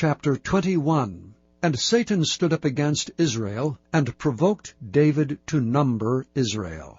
Chapter 21. And Satan stood up against Israel, and provoked David to number Israel.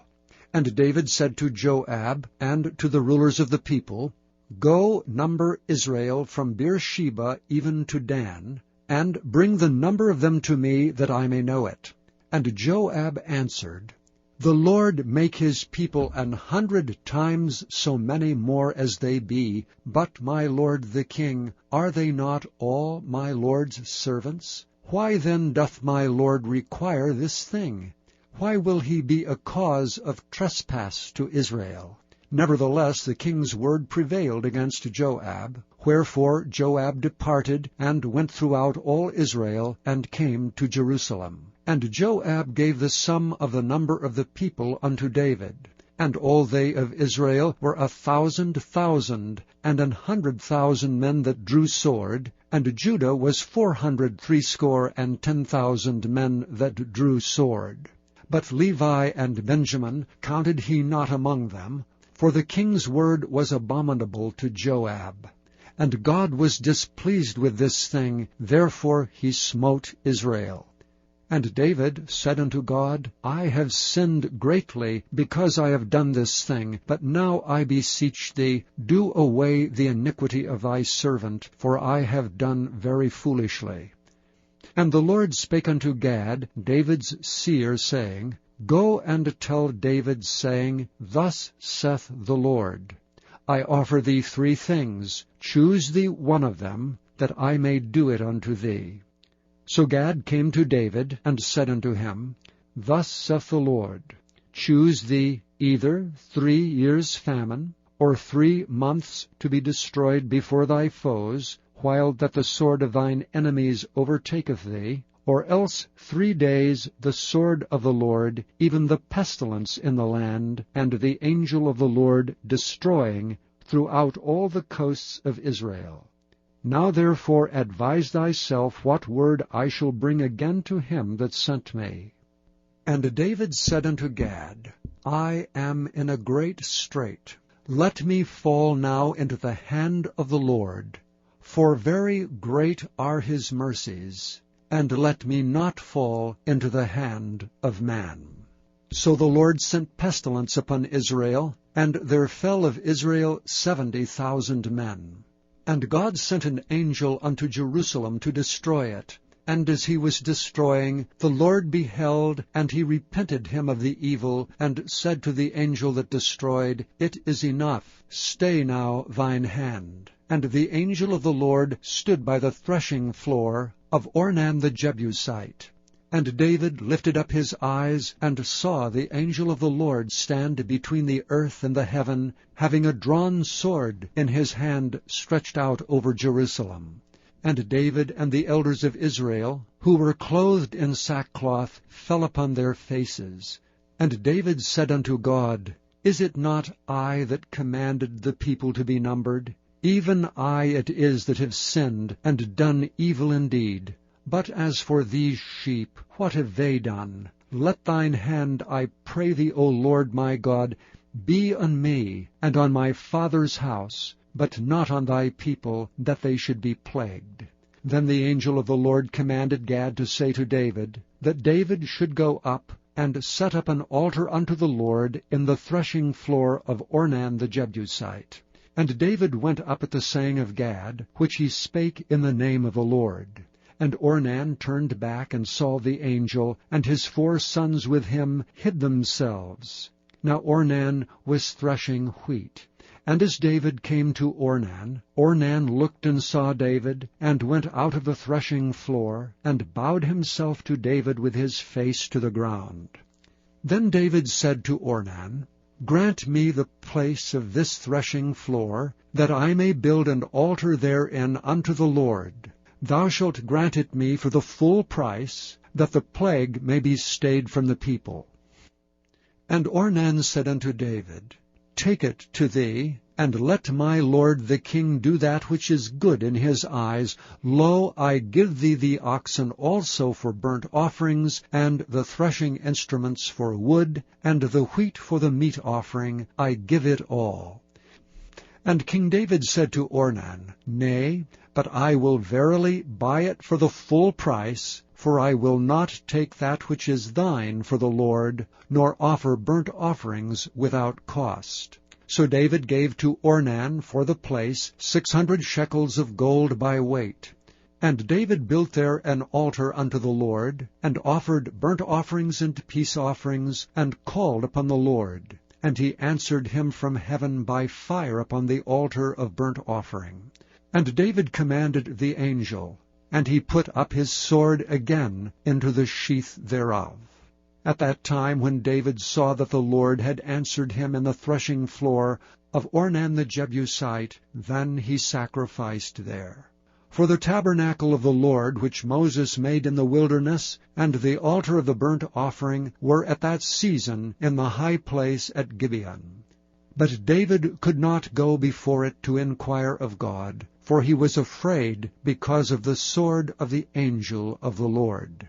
And David said to Joab and to the rulers of the people, Go, number Israel from Beersheba even to Dan, and bring the number of them to me, that I may know it. And Joab answered, The Lord make his people 100 times so many more as they be, but my lord the king, are they not all my lord's servants? Why then doth my lord require this thing? Why will he be a cause of trespass to Israel? Nevertheless the king's word prevailed against Joab, wherefore Joab departed, and went throughout all Israel, and came to Jerusalem. And Joab gave the sum of the number of the people unto David. And all they of Israel were 1,000,000, and 100,000 men that drew sword, and Judah was 460,010 men that drew sword. But Levi and Benjamin counted he not among them, for the king's word was abominable to Joab. And God was displeased with this thing, therefore he smote Israel. And David said unto God, I have sinned greatly, because I have done this thing. But now I beseech thee, do away the iniquity of thy servant, for I have done very foolishly. And the Lord spake unto Gad, David's seer, saying, Go and tell David, saying, Thus saith the Lord, I offer thee 3 things, choose thee one of them, that I may do it unto thee. So Gad came to David, and said unto him, Thus saith the Lord, Choose thee either 3 years' famine, or 3 months to be destroyed before thy foes, while that the sword of thine enemies overtaketh thee, or else 3 days the sword of the Lord, even the pestilence in the land, and the angel of the Lord destroying throughout all the coasts of Israel. Now therefore advise thyself what word I shall bring again to him that sent me. And David said unto Gad, I am in a great strait. Let me fall now into the hand of the Lord, for very great are his mercies, and let me not fall into the hand of man. So the Lord sent pestilence upon Israel, and there fell of Israel 70,000 men. And God sent an angel unto Jerusalem to destroy it. And as he was destroying, the Lord beheld, and he repented him of the evil, and said to the angel that destroyed, It is enough, stay now thine hand. And the angel of the Lord stood by the threshing floor of Ornan the Jebusite. And David lifted up his eyes, and saw the angel of the Lord stand between the earth and the heaven, having a drawn sword in his hand stretched out over Jerusalem. And David and the elders of Israel, who were clothed in sackcloth, fell upon their faces. And David said unto God, Is it not I that commanded the people to be numbered? Even I it is that have sinned, and done evil indeed. But as for these sheep, what have they done? Let thine hand, I pray thee, O Lord my God, be on me, and on my father's house, but not on thy people, that they should be plagued. Then the angel of the Lord commanded Gad to say to David, that David should go up, and set up an altar unto the Lord in the threshing floor of Ornan the Jebusite. And David went up at the saying of Gad, which he spake in the name of the Lord. And Ornan turned back and saw the angel, and his 4 sons with him hid themselves. Now Ornan was threshing wheat. And as David came to Ornan, Ornan looked and saw David, and went out of the threshing floor, and bowed himself to David with his face to the ground. Then David said to Ornan, Grant me the place of this threshing floor, that I may build an altar therein unto the Lord. Thou shalt grant it me for the full price, that the plague may be stayed from the people. And Ornan said unto David, Take it to thee, and let my lord the king do that which is good in his eyes. Lo, I give thee the oxen also for burnt offerings, and the threshing instruments for wood, and the wheat for the meat offering. I give it all. And King David said to Ornan, Nay, but I will verily buy it for the full price, for I will not take that which is thine for the Lord, nor offer burnt offerings without cost. So David gave to Ornan for the place 600 shekels of gold by weight. And David built there an altar unto the Lord, and offered burnt offerings and peace offerings, and called upon the Lord. And he answered him from heaven by fire upon the altar of burnt offering. And David commanded the angel, and he put up his sword again into the sheath thereof. At that time when David saw that the Lord had answered him in the threshing floor of Ornan the Jebusite, then he sacrificed there. For the tabernacle of the Lord, which Moses made in the wilderness, and the altar of the burnt offering, were at that season in the high place at Gibeon. But David could not go before it to inquire of God, for he was afraid because of the sword of the angel of the Lord.